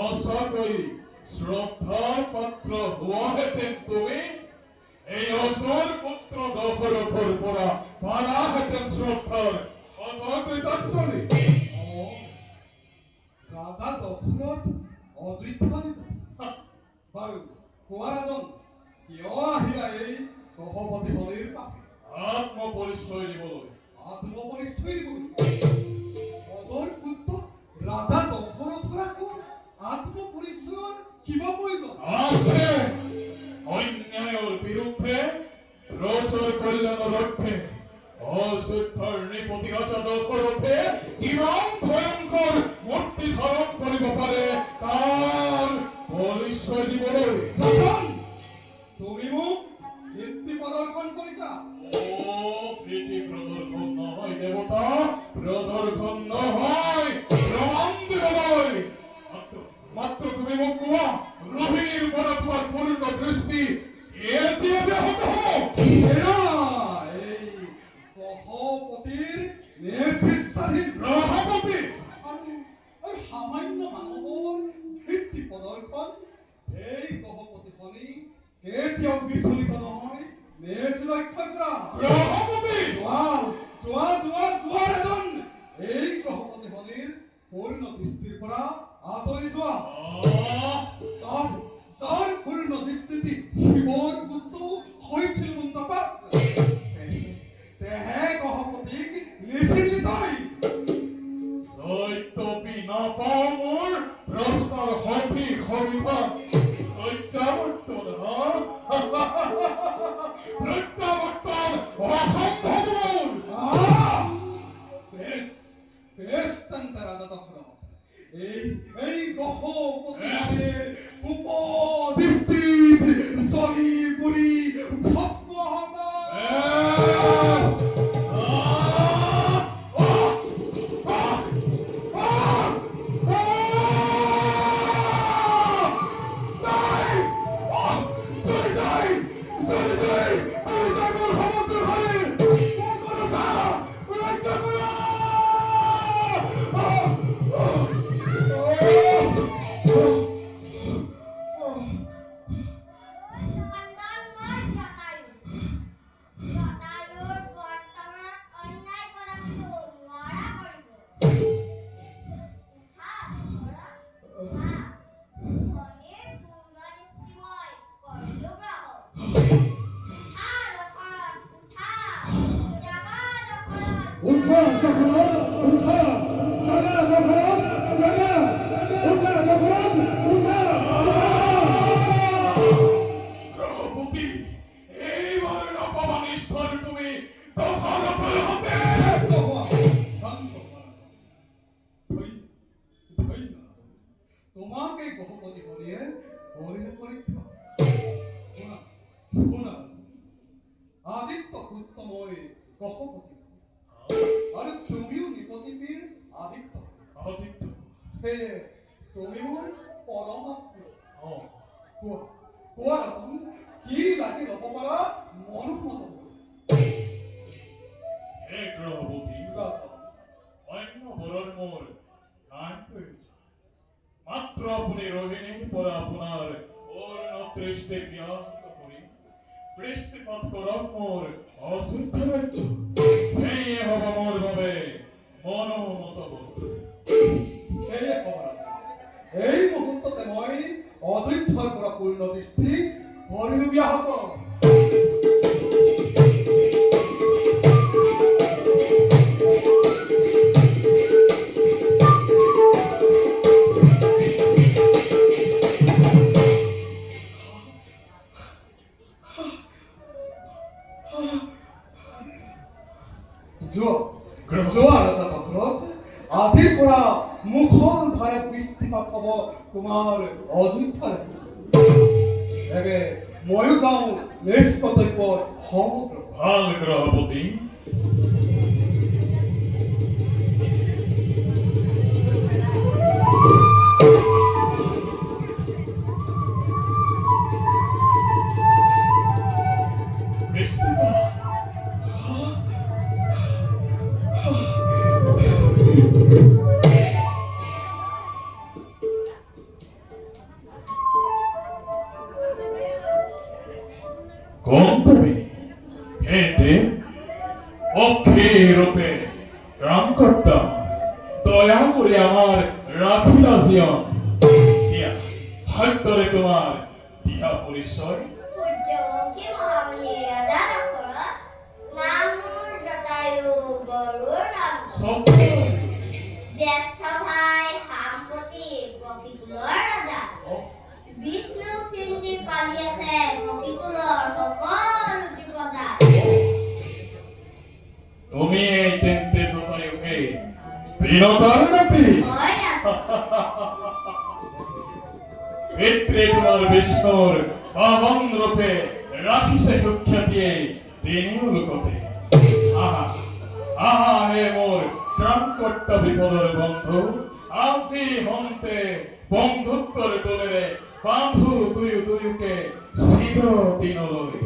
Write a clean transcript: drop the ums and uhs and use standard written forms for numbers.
অসাকই শ্রদ্ধার পাত্র হওয়া হেতেন তুমি এই অসর পুত্র দশরথর পরা পালা হেতেন শ্রদ্ধার অকৃতাঞ্জলি। রাজা দশরথ অদ্বৈতবাদী বাৰু কোৱাৰাজন কিয় আহিলা এই গহপতি হলিৰ কাষে? আত্মপরিচয় দিবলৈ। আত্মপরিচয় দিবলৈ? অজৰ পুত্ৰ ৰাজা দশৰথৰ আকৌ আত্মপরিচয়ৰ কিবা প্ৰয়োজন আছে? অন্যায়ৰ বিৰুদ্ধে ৰজৰ কল্যাণৰ লক্ষ্যে অযোধ্যাৰ নৃপতি ৰাজা দশৰথে কিমান ভয়ংকৰ মূৰ্তি ধাৰণ কৰিব পাৰে তাৰ পৰিচয় দিবলৈ। তুমি মোক কীৰ্তি প্ৰদৰ্শন কৰিছা। কীৰ্তি প্ৰদৰ্শন নহয় দেৱতা, প্ৰদৰ্শন নহয় প্ৰমাণ দিবলৈ। মাত্ৰ তুমি মোক কোৱা ৰোহিণীৰ পৰা তোমাৰ পূৰ্ণ দৃষ্টি এতিয়া ব্যাহত হ'ব। এই গহপতিৰ নেতৃত্বাধীন গ্ৰহপতি আৰু সামান্য মানুহৰ কীৰ্তি প্ৰদৰ্শন এই গহপতিখনি কেতিয়াও বিচলিত নহয়। নেজ লক্ষ্য কৰা গ্ৰহপতি যোৱা এজন এই গহপতিখনিৰ পূৰ্ণ দৃষ্টিৰ পৰা আঁতৰি যোৱা। যাৰ পূৰ্ণ দৃষ্টি শিৱৰ পুত্ৰ হৈছিল মন্তপাত তেহে গহপতিক নিশ্চিতই তপি নাপাওঁ মোৰ প্ৰশ্নৰ সঠিক সবিধান। প্ৰত্যাৱৰ্তন প্ৰত্যাৱৰ্তন অসম্ভৱ মোৰ। বেশ তেন্তে ৰাজা দশৰথ এই গহপতিৰ উপদৃষ্টি জ্বলি পুৰি ভস্ম হ'ব। তোমাকে গহপতি হলিয়ে কৰিলে পৰীক্ষা। শুনা আদিত্য পুত্ৰ মই গহপতি আৰু তুমিও নিপতিবীৰ আদিত্য। সেয়ে তুমি মোৰ পৰমাত্ম। কোৱা কি লাগি ল'ব পাৰা মনোমত অন্য বৰৰ মোৰ নাই প্ৰয়োজন। মাত্ৰ আপুনি ৰোহিণীৰ পৰা আপোনাৰ পূৰ্ণ দৃষ্টি ন্যস্ত কৰি দৃষ্টিপাত কৰক মোৰ অযোধ্যা ৰাজ্য। সেয়ে হ'ব মোৰ বাবে মনোমত সেয়ে এই মুহূৰ্ততে মই অযোধ্যাৰ পৰা পূৰ্ণ দৃষ্টি কৰিবলগীয়া হ'ব। যোৱা ৰাজা দশৰথ আজিৰ পৰা মুখৰ ধাৰে দৃষ্টিপাত হ'ব তোমাৰ অযোধ্যা ৰাজ্য। ময়ো যাওঁ নিজ কৰ্তব্যৰ সমগ্ৰ। ভাল গ্ৰহপতি। গন্তব্যে হেঁটে অক্ষে রূপে রামকর্তা দয়া করে আমার রাখিলা জীবন দিয়া হয়তরে তোমার দিয়া পরিচয় সূর্যমুখী মহামুনির রাজা নক্ষর নাম জটায়ু গরুর নাম সত্য জ্যেষ্ঠ ভাই হামপতি পক্ষীকুলৰ ৰজা বিষ্ণু পিণ্ডি পালি আছে পক্ষীকুলৰ সকলো জীৱজা তুমি এই তেন্তে জটায়ুকে বিনতার নাতি হয় ৰাজা পিতৃ তোমার বিষ্ণুর পাবন রূপে রাখিছে সুখ্যাতিয়ে তিনিও লোকতে আহা আহা হে মোর ত্রাণকর্ত বিপদর বন্ধু আসি হন্তে বন্ধুত্বর দোলেরে বান্ধু তুই তুইকে চিরদিনলৈ